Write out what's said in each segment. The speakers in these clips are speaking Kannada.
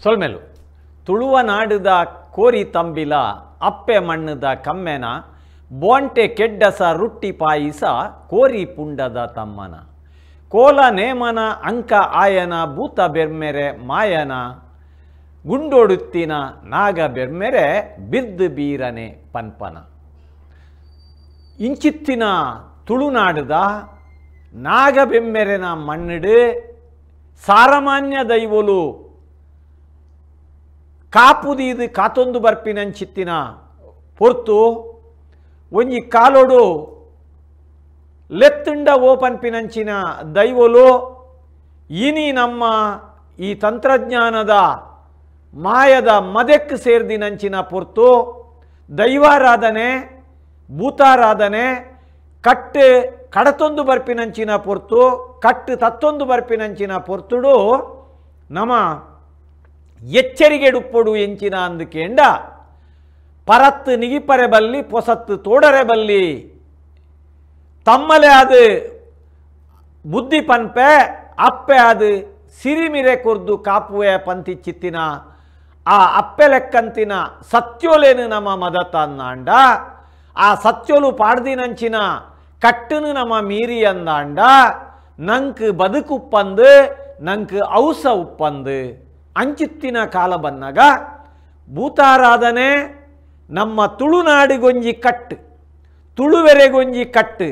ಸೊಲ್ಮೆಲು ತುಳುವ ನಾಡುದ ಕೋರಿ ತಂಬಿಲ ಅಪ್ಪೆ ಮಣ್ಣದ ಕಮ್ಮೆನ ಬೋಂಟೆ ಕೆಡ್ಡಸ ರುಟ್ಟಿ ಪಾಯಿಸ ಕೋರಿ ಪುಂಡದ ತಮ್ಮನ ಕೋಲ ನೇಮನ ಅಂಕ ಆಯನ ಭೂತ ಬೆರ್ಮೆರೆ ಮಾಯನ ಗುಂಡೊಡುತ್ತಿನ ನಾಗ ಬೆರ್ಮೆರೆ ಬಿರ್ದು ಬೀರನೆ ಪನ್ಪನ ಇಂಚಿತ್ತಿನ ತುಳುನಾಡುದ ನಾಗ ಬೆಮ್ಮೆರೆನ ಮಣ್ಣಡು ಸಾರಮಾನ್ಯ ದೈವಲು ಕಾಪುದೀದು ಕಾತೊಂದು ಬರ್ಪಿನಂಚಿತ್ತಿನ ಪೊರ್ತು ಒಂಜಿ ಕಾಲೋಡು ಲೆತ್ತುಂಡ ಓಪನ್ಪಿನಂಚಿನ ದೈವಲು ಇನಿ ನಮ್ಮ ಈ ತಂತ್ರಜ್ಞಾನದ ಮಾಯದ ಮದೆಕ್ ಸೇರ್ದಿನಂಚಿನ ಪೊರ್ತು ದೈವಾರಾಧನೆ ಭೂತಾರಾಧನೆ ಕಟ್ಟು ಕಡತೊಂದು ಬರ್ಪಿನಂಚಿನ ಪೊರ್ತು ಕಟ್ಟು ತತ್ತೊಂದು ಬರ್ಪಿನಂಚಿನ ಪೊರ್ತುಡು ನಮ ಎಚ್ಚರಿಗೆಡುಪ್ಪೊಡು ಎಂಚಿನ ಅಂದುಕೇಂಡ ಪರತ್ತು ನಿಗಿಪರೆ ಬಲ್ಲಿ ಪೊಸತ್ತು ತೋಡರೆ ಬಲ್ಲಿ ತಮ್ಮಲೆ ಅದು ಬುದ್ಧಿ ಪನ್ಪೆ ಅಪ್ಪೆ ಅದು ಸಿರಿಮಿರೆ ಕೊರ್ದು ಕಾಪುವೆ ಪಂತಿ ಚಿತ್ತಿನ ಆ ಅಪ್ಪೆ ಲೆಕ್ಕಂತಿನ ಸತ್ಯೋಲೇನು ನಮ್ಮ ಮದತ ಅನ್ನಾಂಡ ಆ ಸತ್ಯೋಲು ಪಾಡ್ದಿನಂಚಿನ ಕಟ್ಟನು ನಮ್ಮ ಮೀರಿ ಅಂದಾಂಡ ನಂಕ್ ಬದುಕುಪ್ಪಂದು ನಂಕ್ ಔಸ ಉಪ್ಪಂದು ಅಂಚಿತ್ತಿನ ಕಾಲ ಬನ್ನಗ ಭೂತಾರಾಧನೆ ನಮ್ಮ ತುಳುನಾಡಿಗೊಂಜಿ ಕಟ್ಟು ತುಳುವೆರೆಗೊಂಜಿ ಕಟ್ಟು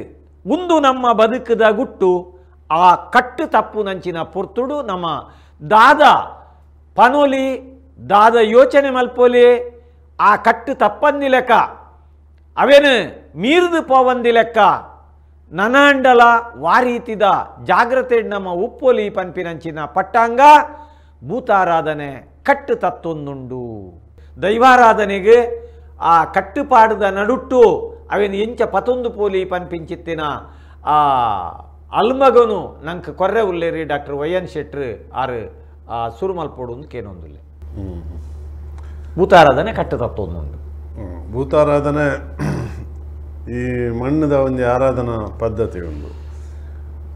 ಒಂದು ನಮ್ಮ ಬದುಕದ ಗುಟ್ಟು ಆ ಕಟ್ಟು ತಪ್ಪು ನಂಚಿನ ಪೊರ್ತುಡು ನಮ್ಮ ದಾದ ಪನೋಲಿ ದಾದ ಯೋಚನೆ ಮಲ್ಪೋಲಿ ಆ ಕಟ್ಟು ತಪ್ಪಂದಿ ಲೆಕ್ಕ ಅವೇನು ಮೀರ್ದು ಪೋವಂದಿ ಲೆಕ್ಕ ನನಾಂಡಲ ವಾರೀತಿದ ಜಾಗ್ರತೆ ನಮ್ಮ ಉಪ್ಪೋಲಿ ಪನ್ಪಿನಂಚಿನ ಪಟ್ಟಾಂಗ ಭೂತಾರಾಧನೆ ಕಟ್ಟು ತತ್ತೊಂದುಂಡು ದೈವಾರಾಧನೆಗೆ ಆ ಕಟ್ಟುಪಾಡದ ನಡುಟ್ಟು ಅವೇನು ಎಂಚ ಪತೊಂದು ಪೋಲಿ ಪನ್ಪಿಂಚಿತ್ತಿನ ಆ ಅಲ್ಮಗನು ನಂಗೆ ಕೊರ್ರೆ ಉಲ್ಲೇರಿ ಡಾಕ್ಟರ್ ವೈ.ಎನ್. ಶೆಟ್ರು ಆರು ಸುರುಮಲ್ಪೋಡು ಅಂತ ಕೇನೊಂದಿಲ್ಲ ಭೂತಾರಾಧನೆ ಕಟ್ಟು ತತ್ತೊಂದುಂಡು ಭೂತಾರಾಧನೆ ಈ ಮಣ್ಣದ ಒಂದು ಆರಾಧನಾ ಪದ್ಧತಿ ಉಂಟು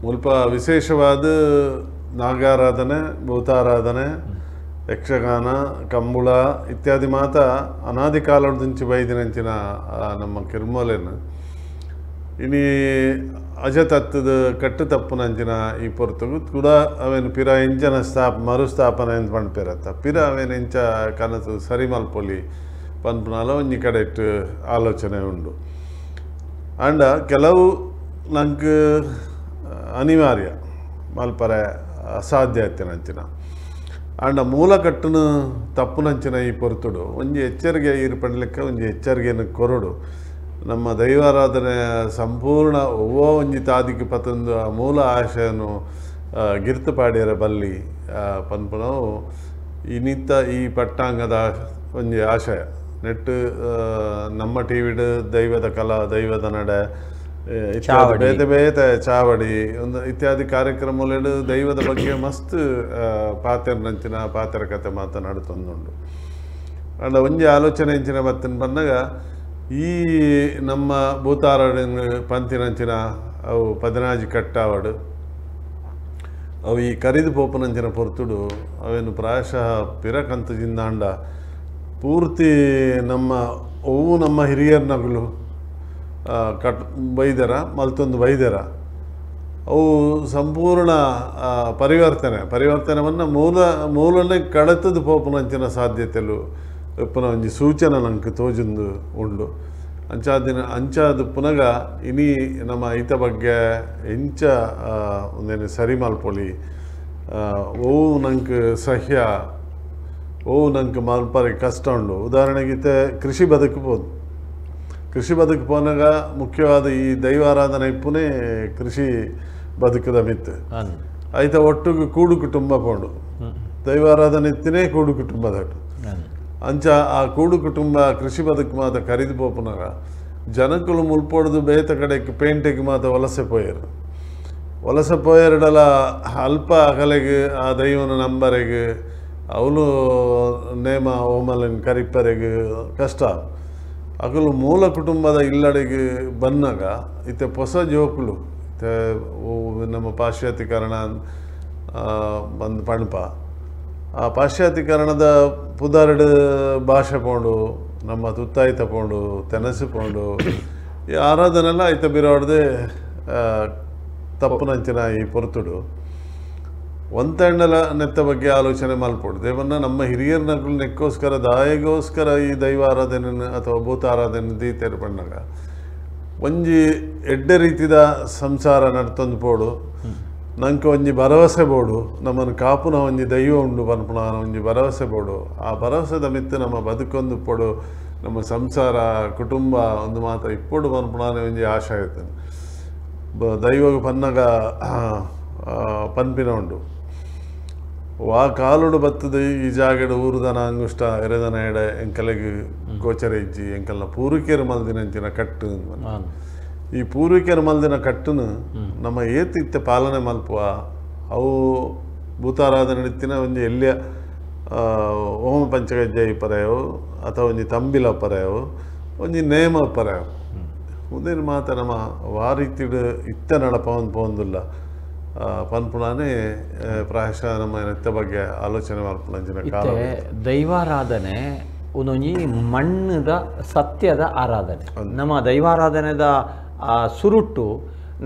ಮುಲ್ಪ ವಿಶೇಷವಾದ ನಾಗಾರಾಧನೆ ಭೂತಾರಾಧನೆ ಯಕ್ಷಗಾನ ಕಂಬುಳ ಇತ್ಯಾದಿ ಮಾತ ಅನಾದಿ ಕಾಲದಿಂಚಿ ಬೈದಿನಂಚಿನ ನಮ್ಮ ಕಿರ್ಮೋಲೆನ ಇನಿ ಅಜತತ್ತದ ಕಟ್ಟು ತಪ್ಪುನಂಚಿನ ಈ ಪೊರ್ತುಗು ಕೂಡ ಅವೇನು ಪಿರ ಇಂಚನ ಮರುಸ್ಥಾಪನೆ ಅಂತ ಪಂಡ್ಪಿರತ್ತ ಪಿರ ಅವೇನು ಇಂಚ ಕನಸು ಸರಿ ಮಲ್ಪೊಲಿ ಪನ್ಪುನಾಲ ಒಂಜಿ ಕಡೆ ಇಟ್ಟು ಆಲೋಚನೆ ಉಂಡು ಅಂಡ ಕೆಲವು ನಂಗೆ ಅನಿವಾರ್ಯ ಮಲ್ಪರೆ ಅಸಾಧ್ಯ ಆಯ್ತಿನಂಚಿನ ಅಂಡ ಮೂಲ ಕಟ್ಟುನು ತಪ್ಪುನಂಚಿನ ಈ ಪೊರ್ತುಡು ಒಂಜಿ ಎಚ್ಚರಿಕೆ ಇರ್ಪಡ್ಲಿಕ್ಕೆ ಒಂಜಿ ಎಚ್ಚರಿಕೆಯನ್ನು ಕೊರಡು ನಮ್ಮ ದೈವಾರಾಧನೆ ಸಂಪೂರ್ಣ ಒವ್ವೋ ಒಂಜಿ ತಾದಿಗೆ ಪತಂದು ಆ ಮೂಲ ಆಶಯನು ಗಿರ್ತುಪಾಡ್ಯರ ಬಲ್ಲಿ ಪನ್ಪುನವು ಇನ್ನಿತ್ತ ಈ ಪಟ್ಟಾಂಗದ ಒಂಜಿ ಆಶಯ ನೆಟ್ಟು ನಮ್ಮ ಟಿವಿಡ್ ದೈವದ ಕಲಾ ದೈವದ ನಡೆ ಇತ್ಯಾದಿ ಬೇತೆ ಬೇತೆ ಚಾವಡಿ ಒಂದು ಇತ್ಯಾದಿ ಕಾರ್ಯಕ್ರಮಗಳು ದೈವದ ಬಗ್ಗೆ ಮಸ್ತ್ ಪಾತೆರ್ನಂಚಿನ ಪಾತೆರ ಕತೆ ಮಾತನಾಡುತ್ತೊಂದುಂಡು ಅಂಡ ಒಂಜಿ ಆಲೋಚನೆ ಇಂಚಿನ ಬತ್ತಿನ ಬಂದಾಗ ಈ ನಮ್ಮ ಭೂತಾರಾಧನೆ ಪಂತಿನಂಚಿನ ಅವು ಪದನಾಜಿ ಕಟ್ಟಾವಡು ಅವು ಈ ಕರಿದು ಪೋಪುನಂಚಿನ ಪೊರ್ತುಡು ಅವೇನು ಪ್ರಾಯಶಃ ಪಿರಕಂತು ಜಿಂದಾಂಡ ಪೂರ್ತಿ ನಮ್ಮ ಅವು ನಮ್ಮ ಹಿರಿಯರ್ನಗಳು ಬೈದರ ಮಲ್ತೊಂದು ಬೈದರ ಅವು ಸಂಪೂರ್ಣ ಪರಿವರ್ತನೆವನ್ನು ಮೂಲನೇ ಕಡತದ ಪೋಪುನಂಚಿನ ಸಾಧ್ಯತೆಲು ಪುನಃ ಒಂಜಿ ಸೂಚನೆ ನಂಗೆ ತೋಜುಂದು ಉಂಡು ಅಂಚಾದ ಪುನಗ ಇನಿ ನಮ್ಮ ಈತ ಬಗ್ಗೆ ಎಂಚ ಒಂದೇನು ಸರಿ ಮಲ್ಪೊಲಿ ಓವು ನಂಗೆ ಸಹ್ಯ ಓವು ನಂಗೆ ಮಲ್ಪರಿ ಕಷ್ಟ ಉಂಡು ಉದಾಹರಣೆಗೆ ಈತ ಕೃಷಿ ಬದುಕಬಹುದು ಕೃಷಿ ಬದುಕು ಪೋನಾಗ ಮುಖ್ಯವಾದ ಈ ದೈವಾರಾಧನೆ ಇಪ್ಪುನೇ ಕೃಷಿ ಬದುಕದ ಮಿತ್ತು ಆಯ್ತ ಒಟ್ಟಿಗೆ ಕೂಡು ಕುಟುಂಬ ಪೋಂಡು ದೈವಾರಾಧನೆ ಇತ್ತಿನೇ ಕೂಡು ಕುಟುಂಬದಟ್ಟು ಅಂಚ ಆ ಕೂಡು ಕುಟುಂಬ ಕೃಷಿ ಬದುಕು ಮಾತ ಕರಿದು ಪೋಪುನಾಗ ಜನಕ್ಕಳು ಮುಲ್ಪೊಡ್ದು ಬೇತ ಕಡೆಗೆ ಪೇಂಟೆಗೆ ಮಾತ ವಲಸೆ ಪೋಯರ್ಡಲ ಅಲ್ಪ ಅಗಲೆಗೆ ಆ ದೈವನ ನಂಬರೆಗೆ ಅವನು ನೇಮ ಓಮಲನ್ ಕರಿಪ್ಪರೆಗೆ ಕಷ್ಟ ಅಕಲು ಮೂಲ ಕುಟುಂಬದ ಇಲ್ಲಡೆಗೆ ಬಂದಾಗ ಇತ್ತೆ ಹೊಸ ಜೋಕುಲು ನಮ್ಮ ಪಾಶ್ಚಾತ್ಯೀಕರಣ ಬಂದು ಪಣಪ ಆ ಪಾಶ್ಚಾತ್ಯೀಕರಣದ ಪುದರ್ಡ್ ಭಾಷೆ ಪೋಂಡು ನಮ್ಮ ತುತ್ತಾಯ್ತ ಪೋಂಡು ತೆನಸು ಪೋಂಡು ಈ ಆರಾಧನೆಲ್ಲ ಐತ ಬಿರೋಡ್ದೆ ತಪ್ಪುನಂಚಿನ ಈ ಪೊರ್ತುಡು ಒಂತೆಂಡಲ ನೆತ್ತ ಬಗ್ಗೆ ಆಲೋಚನೆ ಮಲ್ಪೋಡು ದೇವನ್ನ ನಮ್ಮ ಹಿರಿಯರ ನಕಲು ನೆಕ್ಕೋಸ್ಕರ ದಾಯಿಗೋಸ್ಕರ ಈ ದೈವ ಆರಾಧನೆ ಅಥವಾ ಭೂತ ಆರಾಧನೆ ದೀತೆರು ಬಂದಾಗ ಒಂಜಿ ಎಡ್ಡೆ ರೀತಿದ ಸಂಸಾರ ನಡ್ತೊಂದು ಪೋಡು ನಂಗೆ ಒಂಜಿ ಭರವಸೆ ಬೋಡು ನಮ್ಮನ್ನು ಕಾಪುನ ಒಂಜಿ ದೈವ ಉಂಡು ಪನ್ಪುನ ಒಂಜಿ ಭರವಸೆ ಬೋಡು ಆ ಭರವಸೆದ ಮಿತ್ತು ನಮ್ಮ ಬದುಕೊಂದು ಪೋಡು ನಮ್ಮ ಸಂಸಾರ ಕುಟುಂಬ ಒಂದು ಮಾತ ಇಪ್ಪೊಡು ಪನ್ಪುನಾನೆ ಒಂಜಿ ಆಶೆ ಆಯ್ತಾನೆ ದೈವಗ ಪನ್ನಗ ಪನ್ಪಿನ ಉಂಡು ವಾ ಕಾಲುಡು ಬತ್ತದು ಈ ಜಾಗಡು ಊರುದನ ಅಂಗುಷ್ಟ ಎರೆದನ ಎಡೆ ಎಂಕಲೆಗೆ ಗೋಚರ ಇಜ್ಜಿ ಎಂಕಲ್ನ ಪೂರ್ವಿಕೆರು ಮಲ್ದಿನಂಚಿನ ಕಟ್ಟು ಈ ಪೂರ್ವಿಕೆರು ಮಲ್ದಿನ ಕಟ್ಟುನು ನಮ್ಮ ಏತಿತ್ತ ಪಾಲನೆ ಮಲ್ಪುವ ಅವು ಭೂತಾರಾಧನೆ ನಡಿತಿನ ಒಂಜಿ ಎಲ್ಲಿಯ ಓಮ ಪಂಚಗಜ್ಜಾಯಿ ಪರೆಯವು ಅಥವಾ ಒಂಜಿ ತಂಬಿಲ ಪರೆಯವು ಒಂಜಿ ನೇಮ ಪರೆಯವು ಮುಂದಿನ ಮಾತ ನಮ್ಮ ವಾರೀತಿಡು ಇತ್ತ ನಡಪವನ್ ಪೋಂದುಲ್ಲ ಪನ್ಪುಣಾನೇ ಪ್ರಾಯಶಃ ನಮ್ಮ ನೆತ್ತ ಬಗ್ಗೆ ಆಲೋಚನೆ ಮಲ್ಪುಣಂಚಿನ ಕಾಲ ದೈವಾರಾಧನೆ ಒಂದೊಂಜಿ ಮಣ್ಣದ ಸತ್ಯದ ಆರಾಧನೆ ನಮ್ಮ ದೈವಾರಾಧನೆದ ಸುರುಟ್ಟು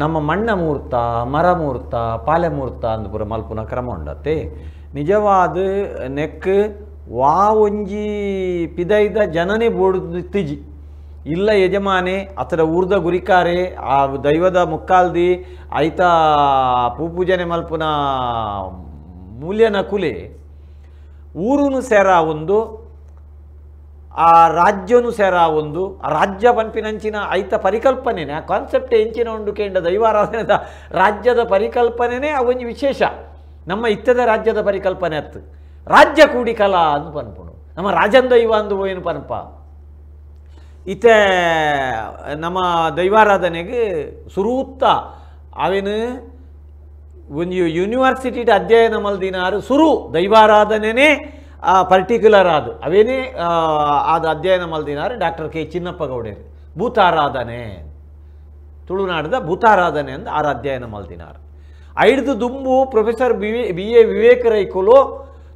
ನಮ್ಮ ಮಣ್ಣ ಮೂರ್ತ ಮರ ಮೂರ್ತ ಪಾಲೆ ಮೂರ್ತ ಅಂದು ಪೂರ ಮಲ್ಪುನ ಕ್ರಮ ಉಂಡತ್ತೆ ನಿಜವಾದ ನೆಕ್ ವಾ ಒಂಜಿ ಪಿದೈದ ಜನನೇ ಬೋಡುತ್ತಿಜಿ ಇಲ್ಲ ಯಜಮಾನೆ ಅತರ ಊರ್ದ ಗುರಿಕಾರೆ ಆ ದೈವದ ಮುಕ್ಕಾಲ್ದಿ ಐತ ಪೂಜನೆ ಮಲ್ಪುನ ಮೂಲ್ಯನ ಕುಲೆ ಊರುನು ಸೇರ ಒಂದು ಆ ರಾಜ್ಯನು ಸೇರ ಒಂದು ಆ ರಾಜ್ಯ ಪನ್ಪಿನಂಚಿನ ಐತ ಪರಿಕಲ್ಪನೆನೇ ಆ ಕಾನ್ಸೆಪ್ಟ್ ಎಂಚಿನ ಉಂಡು ಕೇಂದ್ರ ದೈವಾರಾಧನೆದ ರಾಜ್ಯದ ಪರಿಕಲ್ಪನೆನೇ ಅವೊಂದು ವಿಶೇಷ ನಮ್ಮ ಇತ್ತದ ರಾಜ್ಯದ ಪರಿಕಲ್ಪನೆ ಅತ್ತು ರಾಜ್ಯ ಕೂಡಿ ಕಲಾ ಅಂದು ಪನ್ಪುಣು ನಮ್ಮ ರಾಜನ್ ದೈವ ಅಂದು ಏನು ಪನ್ಪ ಇತ್ತೆ ನಮ್ಮ ದೈವಾರಾಧನೆಗೆ ಸುರೂತ್ತ ಅವೇನು ಒಂದು ಯೂನಿವರ್ಸಿಟಿ ಅಧ್ಯಯನ ಮಲ್ದಿನಾರು ಸುರು ದೈವಾರಾಧನೆನೇ ಪರ್ಟಿಕ್ಯುಲರ್ ಆದು ಅವೇನೇ ಅದು ಅಧ್ಯಯನ ಮಲ್ದಿನಾರು ಡಾಕ್ಟರ್ ಕೆ ಚಿನ್ನಪ್ಪ ಗೌಡರು ಭೂತಾರಾಧನೆ ತುಳುನಾಡದ ಭೂತಾರಾಧನೆ ಅಂದು ಆರು ಅಧ್ಯಯನ ಮಲ್ದಿನಾರು ಐದು ದುಂಬು ಪ್ರೊಫೆಸರ್ ಬಿ ಎ ವಿವೇಕ ರೈಕುಲು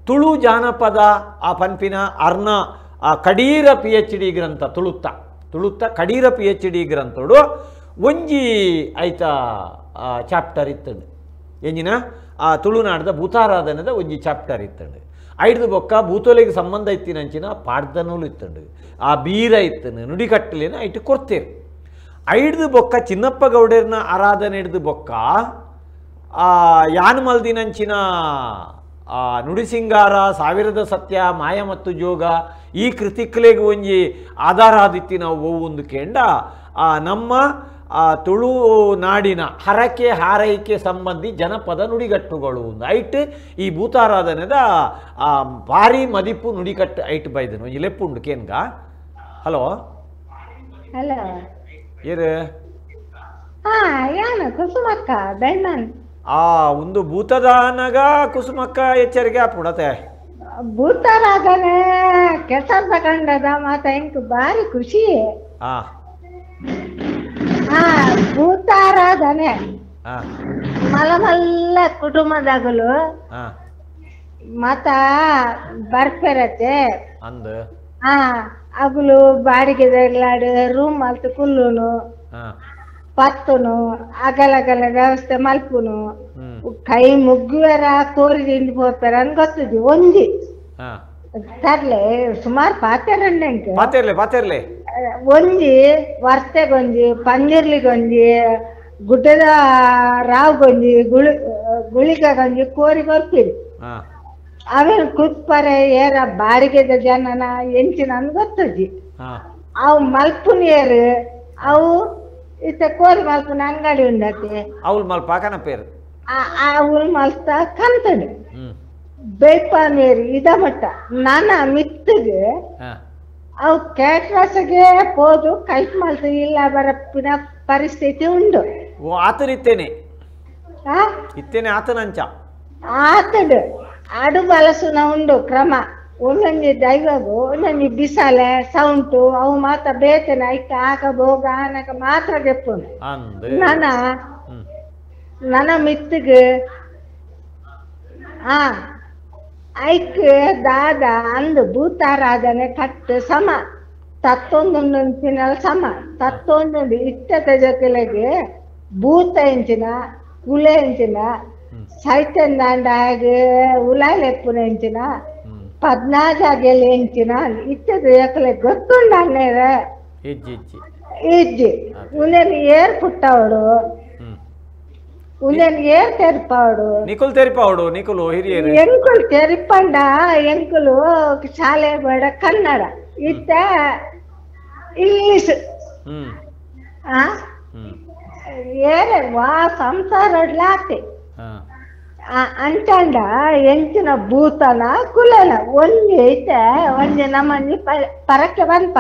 ತುಳು ಜಾನಪದ ಆ ಪನ್ಪಿನ ಅರ್ನ ಕಡೀರ PhD ಗ್ರಂಥ ತುಳುತ್ತ ಕಡೀರ PhD ಗ್ರಂಥಡು ಒಂಜಿ ಐತ ಚಾಪ್ಟರ್ ಇತ್ತಂಡು ಎಂಜಿನ ಆ ತುಳುನಾಡದ ಭೂತಾರಾಧನೆದ ಒಂಜಿ ಚಾಪ್ಟರ್ ಇತ್ತಂಡು ಐದು ಬೊಕ್ಕ ಭೂತೋಲಿಗೆ ಸಂಬಂಧ ಇತ್ತಿನಂಚಿನ ಪಾಡ್ದನೂಲು ಇತ್ತಂಡು ಆ ಬೀರ ಇತ್ತನು ನುಡಿಕಟ್ಟಲೇನ ಐಟು ಕೊಡ್ತೇರು ಐದು ಬೊಕ್ಕ ಚಿನ್ನಪ್ಪ ಗೌಡರ್ನ ಆರಾಧನೆ ಹಿಡ್ದು ಬೊಕ್ಕ ಯಾನ್ ಮಲ್ದಿನಂಚಿನ ನುಡಿಸಿಂಗಾರ ಸಾವಿರದ ಸತ್ಯ ಮಾಯ ಮತ್ತು ಜೋಗ ಈ ಕೃತಿಕ್ಲೆಗೆ ಒಂಜಿ ಆಧಾರ ಆದಿತ್ತಿ ನಾವು ಒಂದು ಕೇಂಡ ನಮ್ಮ ತುಳು ನಾಡಿನ ಹರಕೆ ಹಾರೈಕೆ ಸಂಬಂಧಿ ಜನಪದ ನುಡಿಗಟ್ಟುಗಳು ಒಂದು ಐಟ್ ಈ ಭೂತಾರಾಧನೆದ ಭಾರಿ ಮದಿಪು ನುಡಿಕಟ್ಟು ಐಟ್ ಬೈದನು ಒಂಜಿ ಲೆಪ್ಪುಂಡು ಕೇನ್ಗ ಹಲೋ ಹಲೋ ಏರು ಯಾನು ಕುಸುಮಕ್ಕ ಬೆಣ್ಣನ್ ಒಂದು ಭೂತದಾನಗ ಕುಸುಮಕ್ಕ ಎಚ್ಚರಿಕೆ ಆಪುಡತೆ ಭೂತಾರಾಧನೆ ಕೆಸರ್ದ ಕಂಡದ ಮಾತ ಇಂಕ್ ಬಾರಿ ಖುಷಿ ಭೂತಾರಾಧನೆ ಮಲಮಲ್ಲ ಕುಟುಂಬದಾಗಲು ಮತ ಬರ್ಪೆರತ್ತೆ ಅಂದ ಅಗಲು ಬಾಡಿಗೆದಲ್ಲಾಡು ರೂಮ್ ಮಲ್ತು ಕುಲ್ಲುನು ಪತ್ತುನು ಅಗಲಗಲ ವ್ಯವಸ್ಥೆ ಮಲ್ಪುನು ಕೈ ಮುಗ್ಗುವರ ಕೋರಿ ತಿಂಡಿ ಹೋಗ್ತಾರ ಅನ್ ಗೊತ್ತಿದ್ವಿ ಒಂಜಿ ತರ್ಲೆ ಸುಮಾರು ಪಾತೆರ್ಲೆ ಒಂಜಿ ವರ್ಷಗೊಂಜಿ ಪಂದಿರ್ಲಿಗೊಂಜಿ ಗುಡ್ಡದ ರಾವ್ಗೊಂಜಿ ಗುಳಿಗೊಂಜಿ ಕೋರಿ ಬರ್ತೀರಿ ಅವೇನು ಕುತ್ಪರೆ ಏರ ಬಾಡಿಗೆದ ಜನನ ಎಂಚಿನ ಅನ್ ಗೊತ್ತಜ್ಜಿ ಅವು ಮಲ್ಪುನಿಯರು ಅವು ಇತ್ತ ಕೋರಿ ಮಲ್ಪನ ಅಂಗಡಿ ಉಂಡತೆ ಅವಳು ಮಲ್ಪಾಕನ ಪೇರು ಅವಳು ಮಲ್ತ ಕಂತಡು ಬೇಪ ನೀರು ಇದ ಮಟ್ಟ ನನ್ನ ಮಿತ್ತಿಗೆ ಅವು ಕೇಟ್ರಸಗೆ ಹೋದು ಕೈಟ್ ಮಲ್ತ ಇಲ್ಲ ಬರಪ್ಪಿನ ಪರಿಸ್ಥಿತಿ ಉಂಡು ಆತನಿತ್ತೇನೆ ಆತನಂಚ ಆತಡು ಅಡು ಬಲಸುನ ಉಂಡು ಕ್ರಮ ಒಂದೊಂದು ದೈವಗು ಒಂದೊಂದು ಬಿಸಾಲೆ ಸೌಂಟು ಅವು ಮಾತ್ರ ಬೇತನ ಐಕ ಆಗ ಭೋಗ ಆನಕ ಮಾತ್ರ ಗೆಪ್ಪುನು ನನ್ನ ಮಿತ್ತಿಗೆ ಐಕ್ ದಾದ ಅಂದು ಭೂತಾರಾಧನೆ ಕಟ್ಟು ಸಮ ತತ್ತೊಂದುಂಚಿನ ಸಮ ತತ್ತೊಂದು ಇಷ್ಟದ ಜೊತೆಗೆ ಭೂತ ಎಂಚಿನ ಕುಲೆ ಎಂಚಿನ ಸೈತನ್ ದಾಂಡಾಗ ಉಲಾಲೆಪ್ಪುನ ಎಂಚಿನ 14 ಎಂಚಿನ ಇಷ್ಟದ ಜೊತೆ ಗೊತ್ತುಂಡ ಅನ್ನೇರ ಇಜ್ಜಿ ಉಂದೇನು ಏರ್ ಪುಟ್ಟವಡು ಉಂದೇನು ಏರ್ ತೆರಿಪವಡು ನಿಕುಲ್ ತೆರಿಪವಡು ನಿಕುಲು ಹಿರಿಯರು ಎಂಕುಲು ತೆರಿಪಂಡ ಎಂಕುಲು ಶಾಲೆ ಬೇಡ ಕನ್ನಡ ಇತ್ತ ಇಂಗ್ಲಿಷ್ ಏನೇ ವಾ ಸಂಸಾರಡ್ಲಾತೆ ಅಂಚಂಡ ಎಂಚಿನ ಭೂತನ ಕುಲನ ಒಂಜಿ ಐತೆ ಒಂಜಿ ನಮ್ಮನಿ ಪರಕ್ಕೆ ಬಂಪ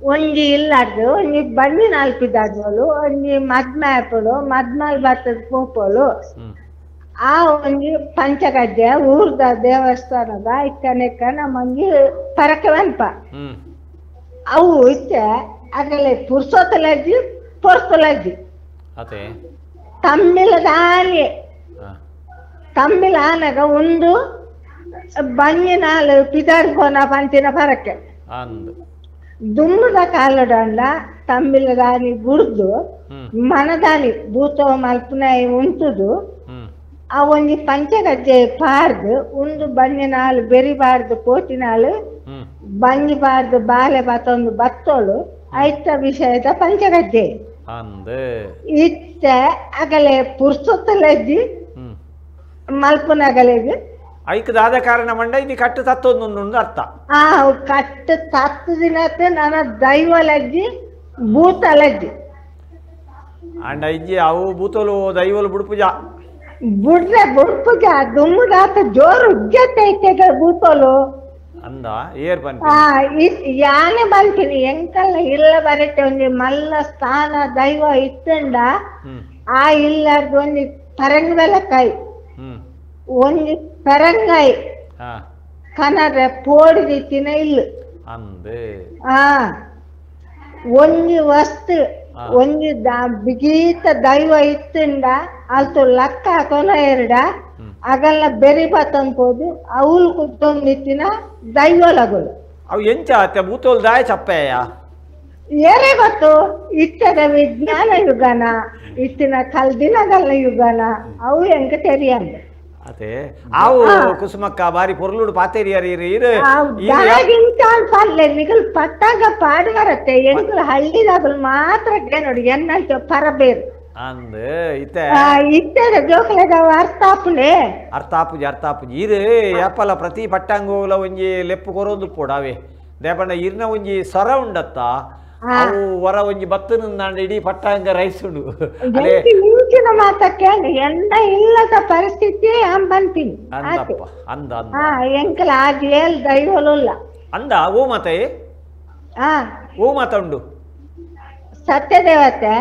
ಒಂಜಿ ಇಲ್ಲಾರ್ದು ಒಂಜಿ ಬಣ್ಣಿ ನಾಲ್ಪಿದಾಡ್ವಲು ಒಂಜಿ ಮದ್ಮಾಪಡು ಮದ್ಮಾಲ್ ಬರ್ತದ ಪೂಪಲು ಆ ಒಂಜಿ ಪಂಚಗಜ್ಜೆ ಊರ್ದ ದೇವಸ್ಥಾನದ ಇಕ್ಕನೆಕ್ಕ ನಮ್ಮಂಗಿ ಪರಕ್ಕೆ ಬಂಪ ಅವು ಇತ್ತೆ ಆಗಲೇ ಪುರ್ಸೋತಲಜ್ಜಿ ಪೊರ್ತಲಜ್ಜಿ ತಮ್ಮಿಲದಾನಿ ತಮ್ಮಿಲ ಆನಗ ಒಂದು ಬಂಜಿ ನಾಲು ಪಿದಾಡ್ಕೋನ ಪಂಚಿನ ಪರಕ್ಕೆ ದುಮ್ಮದ ಕಾಲಡಂಡ ತಮ್ಮಿಲ ದಾನಿ ಗುಡ್ದು ಮನದಾನಿ ಭೂತ ಮಲ್ಪನ ಉಂಟುದು ಆ ಒಂಜಿ ಪಂಚಗಜ್ಜೆ ಪಾರ್ದು ಒಂದು ಬಂಜಿ ನಾಲು ಬೆರಿಬಾರ್ದು ಕೋಟಿನಾಳು ಬಂಜಿಬಾರ್ದು ಬಾಲೆ ಬತ್ತೊಂದು ಬತ್ತೋಳು ಐತ ವಿಷಯದ ಪಂಚಗಜ್ಜೆ ಇತ್ತ ಅಗಲೆ ಪುರ್ಸೊತ್ತಲಜ್ಜಿ ಮಲ್ಪನಗಲೆಗೆ ಐಕದಾದ ಕಾರಣ ಮಂಡ ಇದು ಕಟ್ಟು ತತ್ತೊಂದು ಅರ್ಥ ಕಟ್ಟು ತತ್ತು ದಿನತ್ತೆ ನನ್ನ ದೈವಲಜ್ಜಿ ಭೂತಲಜ್ಜಿ ಅಂಡ ಇಜ್ಜಿ ಅವು ಭೂತಲು ದೈವಲು ಬುಡ್ಪುಜ ಬುಡ್ರೆ ಬುಡ್ಪುಜ ದುಮ್ಮದಾತ ಜೋರು ಉಜ್ಜತ್ತೈತೆ ಭೂತಲು ಅಂದ ಏರ್ ಬಂತ ಯಾನೆ ಬಂತೀನಿ ಎಂಕಲ್ಲ ಇಲ್ಲ ಬರತ್ತೆ ಒಂಜಿ ಮಲ್ಲ ಸ್ಥಾನ ದೈವ ಇತ್ತಂಡ ಆ ಇಲ್ಲಾರ್ದು ಒಂಜಿ ಪರಂಗಲಕಾಯಿ ಒಂಜಿ ಪರಂಗಾಯಿ ಕನರ ಪೋಡಿದಿ ತಿನ ಇಲ್ಲು ಒಂಜಿ ವಸ್ತು ಒಂಜಿ ಬಿಗೀತ ದೈವ ಇತ್ತಂಡ ಅಲ್ತು ಲಕ್ಕ ಕೊನ ಎರಡ ಆಗಲ್ಲ ಬೆರಿ ಬತ್ತನ್ಕೋದು ಅವಳು ಕುತ್ತೊಂದಿತ್ತಿನ ದೈವಲಗಳು ಅವು ಎಂಚ ಭೂತೋಲ್ ದಾಯ ಚಪ್ಪೆಯ ಏನೇ ಗೊತ್ತು ಇತ್ತದ ವಿಜ್ಞಾನ ಯುಗನ ಇತ್ತಿನ ಕಲ್ದಿನಗಲ್ಲ ಯುಗನ ಅವು ಎಂಕ ತೆರಿಯಂದ ಅದೇ ಅವು ಕುಸುಮಕ್ಕ ಬಾರಿ ಪೊರ್ಲುಡು ಪಾತೇರಿಯರಿ ನಿಗಲ್ ಪಟ್ಟಾಗ ಪಾಡು ಬರತ್ತೆ ಎಂಕಲ್ ಹಳ್ಳಿದಾಗಲ್ ಮಾತ್ರ ನೋಡಿ ಎನ್ನಲ್ತ ಪರಬೇರು ಅಂದ್ ಇತ್ತದ ಜೋಕಲೆದ ಅರ್ಥಾಪುಜಿ ಇರು ಯಾಪಲ ಪ್ರತಿ ಪಟ್ಟಂಗೋಲ ಒಂಜಿ ಲೆಪ್ಪು ಕೊರೊಂದು ಪೋಡಾವೆ ದೇಪಂಡ ಇರ್ನ ಒಂಜಿ ಸರ ಉಂಡತ್ತ ಅವು ಹೊರ ಒಂಜಿ ಬತ್ತನ ಇಡೀ ಪಟ್ಟಂಗ ರೈಸ್ ಉಂಡು ಇಂಚಿನ ಮಾತಕ್ಕೆ ಎಂದ ಇಲ್ಲದ ಪರಿಸ್ಥಿತಿ ಬಂತೀನಿ ಅಂದಪ್ಪ ಅಂದ ಎಂಕಲ ಆಜ್ ಏಲ್ ದೈವಲುಲ್ಲ ಅಂದ ಓ ಮಾತೆ ಓ ಮಾತ ಉಂಡು ಸತ್ಯದೇವತೆ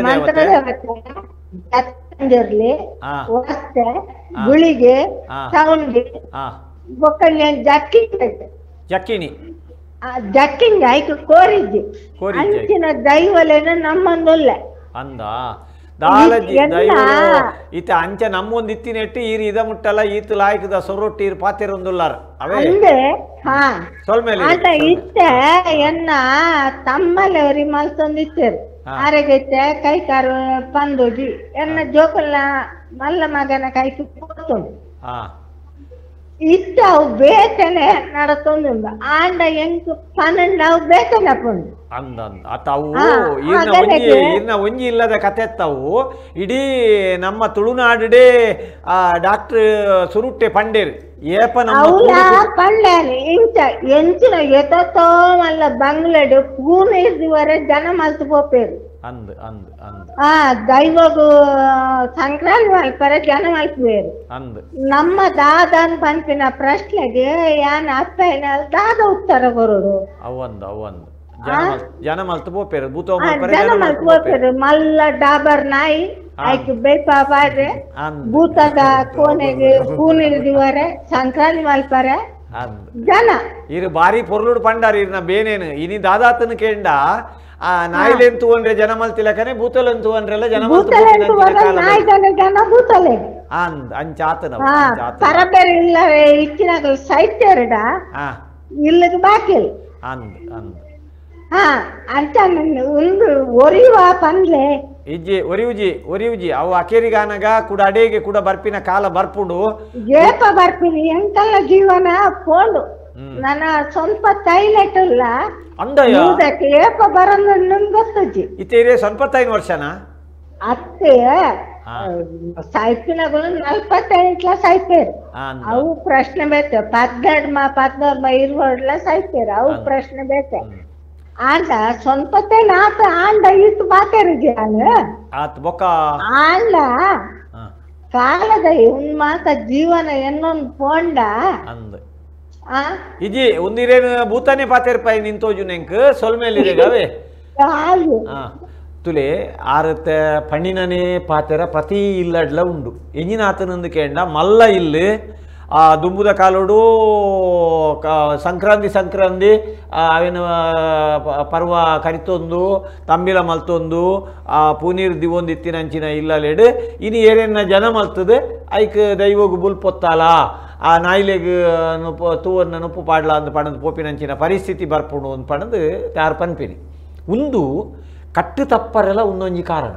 ಮಂತ್ರದೇವತೆ ಜತ್ತಂದಿರ್ಲಿ ವಸ್ತೆ ಗುಳಿಗೆ ಸೌಂಡಿ ಬೊಕ್ಕಲ್ಲಿ ಜಕ್ಕಿನಿ ಜಕ್ಕಿಂಗ್ ಐಕು ಕೋರಿದ್ದಿ ಅಂಚಿನ ದೈವಲೇನ ನಮ್ಮಂದುಲ್ಲ ಅಂದ ದಾಲಜಿ ದೈವಲು ಈತ ಅಂಚ ನಮ್ಮೊಂದು ಇತ್ತಿನೆಟ್ಟು ಈರು ಇದ ಮುಟ್ಟಲ್ಲ ಈತ ಲಾಯ್ಕದ ಸೊರೊಟ್ಟಿ ಇರು ಪಾತಿರೊಂದುಲ್ಲಾರ ಅವೇ ಆಟ ಇತ್ತ ಎನ್ನ ತಮ್ಮಲ್ಲಿ ಮಲ್ತೊಂದಿತ್ತರು ಆರೆಗೈತೆ ಕೈಕಾರು ಪಂದುಜಿ ಎನ್ನ ಜೋಕಲ್ಲ ಮಲ್ಲ ಮಗನ ಕೈಕು ಕೂತುಂಡು ಇತ್ತ ಅವು ಬೇತನೆ ನಡತೊಂದು ಆಂಡ ಎಂಕು 12 ಅವು ಬೇತನೆ ಪುಂಡು ಅಂದ ಅವು ಇರ್ನ ಒಂಜಿ ಇಲ್ಲದ ಕತೆ ಅವು ಇಡೀ ನಮ್ಮ ತುಳುನಾಡೇ ಡಾಕ್ಟರ್ ಸುರುಟ್ಟೆ ಪಂಡೇರು ಏಪ ಪಂಡೇರು ಇಂಚ ಎಂಚಿನ ಎತ್ತೋ ಮಲ್ಲ ಬಂಗ್ಲೆಡು ಪೂನೆ ಇರ್ದಿವರೆ ಜನ ಮಲ್ತು ಪೋಪೇರು ಅಂದ್ ಅಂದ್ ಅಂದ್ ದೈವಗು ಸಂಕ್ರಾಂತಿ ಮಲ್ಪರೆ ಜನ ಮಲ್ಪುವೇರು ಅಂದ್ ನಮ್ಮ ದಾದನ್ ಪಂಪಿನ ಪ್ರಶ್ನೆಗೆ ಯಾನ ಅಪ್ಪನ ದಾದ ಉತ್ತರ ಕೊರೋಡು ಅವಂದ್ ಜನ ಮಲ್ತು ಪೋಪೇರು ಜನ ಮಲ್ತು ಪೋಪೇರು ಮಲ್ಲ ಡಾಬರ್ ನಾಯಿ ಆಯ್ಕೆ ಬೇಪ ಬಾಡ್ರೆ ಭೂತದ ಕೋಣೆಗೆ ಪೂನಿಲ್ದಿವರೆ ಸಂಕ್ರಾಂತಿ ಮಲ್ಪರೆ ಜನ ಇರು ಬಾರಿ ಪೊರ್ಲುಡು ಪಂಡಾರ ಇರ್ನ ಬೇನೇನು ಇನಿ ದಾದಾತನ ಕೇಂಡ ಆ ನಾಯಿಲೆಂತು ಅಂದ್ರೆ ಜನ ಮಲ್ತಿಲಕನೆ ಭೂತಲೆಂತು ಅಂದ್ರೆಲ್ಲ ಜನ ಭೂತಲೆಂಟು ನಾಯ್ದನ ಜನ ಭೂತಲೆ ಅಂಚಾತನ ಪರಬೇರೆ ಇಲ್ಲವೇ ಇಚ್ಚಿನಾಗಲು ಸಾಹಿತ್ಯರಡ ಇಲ್ಲದ ಬಾಕಿ ಅಂದ್ ಅಂದ್ ಅಂತ ಒಂದು ಒರಿಯುವ ಪಂದ್ಲೆ ಇಜ್ಜಿ ಒರಿಯುಜಿ ಅವು ಅಕೇರಿಗಾನಗ ಕೂಡ ಅಡೇಗೆ ಕೂಡ ಬರ್ಪಿನ ಕಾಲ ಬರ್ಪುಡು ಏಪ ಬರ್ಪಿನಿ ಎಂತೆಲ್ಲ ಜೀವನ ಪೋಂಡು ನನ್ನ ಸ್ವಲ್ಪ ಟೈಲೆಟ್ ಇಲ್ಲ ಅಂದಯ್ಯ ಏಪ ಬರಂದು ಗೊತ್ತಜ್ಜಿ ಇತ್ತೇರೆ ಸ್ವಲ್ಪ 45 ವರ್ಷನಾ ಅತ್ತೆ ಸಾಯ್ಪಿನಗಳು 45 ಸಾಯ್ತೇರು ಅವು ಪ್ರಶ್ನೆ ಬೇತೆ 12 ಇರುವಲ್ಲ ಸಾಯ್ತೇರು ಅವು ಪ್ರಶ್ನೆ ಬೇತೆ ಆಂಡ ಸ್ವಂಪತೆ ನಾತ ಆಂಡ ಇತ್ತು ಬಾತೇರಿಜಿ ಆತ್ ಬೊಕ್ಕ ಆಂಡ ಕಾಲದ ಮಾತ ಜೀವನ ಎನ್ನೊಂದು ಪೋಂಡ ಅಂದ್ ಇಜಿ ಒಂದಿರೇನು ಭೂತಾನೆ ಪಾತೇರ್ಪಾಯಿ ನಿಂತೋಜು ನೆಂಕ್ ಸೊಲ್ಮೇಲಿರೇಗವೇ ತುಲೆ ಆರತ್ತೆ ಪಣ್ಣಿನನೇ ಪಾತೆರ ಪ್ರತಿ ಇಲ್ಲಡ್ಲ ಉಂಡು ಎಂಜಿನ ಆತನಂದು ಕೇಂಡ ಮಲ್ಲ ಇಲ್ಲಿ ಆ ದುಂಬುದ ಕಾಲೋಡು ಸಂಕ್ರಾಂತಿ ಅವೇನು ಪರ್ವ ಕರಿತೊಂದು ತಂಬಿಲ ಮಲ್ತೊಂದು ಪೂನೀರ್ ದಿವೊಂದು ಇತ್ತಿನಂಚಿನ ಇಲ್ಲಲೇಡು ಇನ್ನು ಏನೇನ ಜನ ಮಲ್ತದೆ ಐಕ್ ದೈವಗು ಬುಲ್ಪೊತ್ತಾಲ ಆ ನಾಯಿಲೆಗ್ ತೂವನ್ನ ನುಪ್ಪು ಪಾಡ್ಲ ಅಂದು ಪಣದು ಪೋಪಿನಂಚಿನ ಪರಿಸ್ಥಿತಿ ಬರ್ಪುಂಡು ಅಂದು ಪಣದು ತಾರು ಪನ್ಪಿರಿ ಒಂದು ಕಟ್ಟು ತಪ್ಪರೆಲ್ಲ ಒಂದೊಂಜಿ ಕಾರಣ